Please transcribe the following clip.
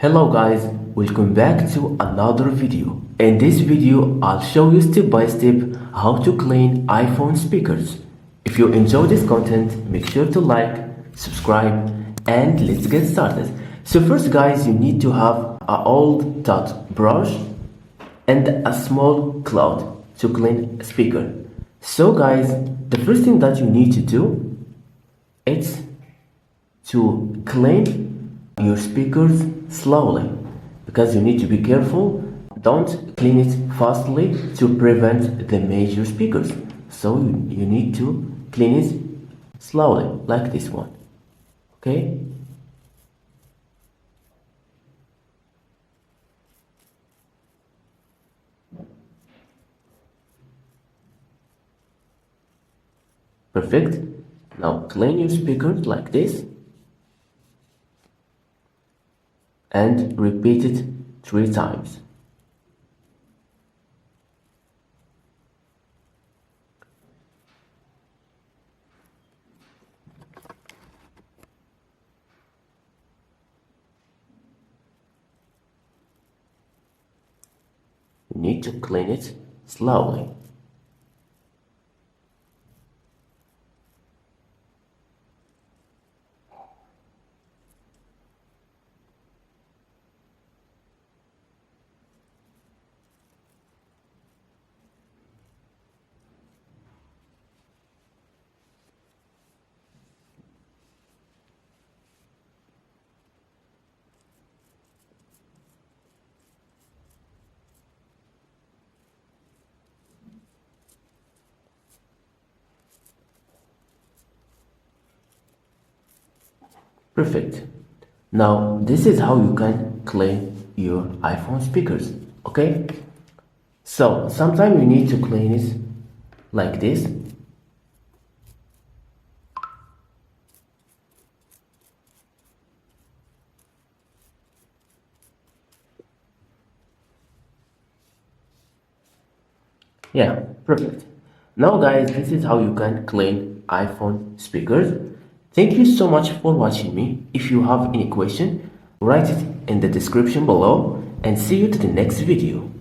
Hello guys, welcome back to another video. In this video, I'll show you step by step how to clean iPhone speakers. If you enjoy this content, make sure to like, subscribe, and let's get started. So first guys, you need to have an old toothbrush and a small cloth to clean a speaker. So guys, the first thing that you need to do is to clean your speakers slowly, because you need to be careful. Don't clean it fastly to prevent the major speakers. So you need to clean it slowly, like this one. Okay? Perfect. Now clean your speakers like this and repeat it 3 times. You need to clean it slowly. Perfect. Now this is how you can clean your iPhone speakers. Okay? So sometimes you need to clean it like this. Yeah, perfect. Now guys, this is how you can clean iPhone speakers. Thank you so much for watching me. If you have any question, write it in the description below and see you to the next video.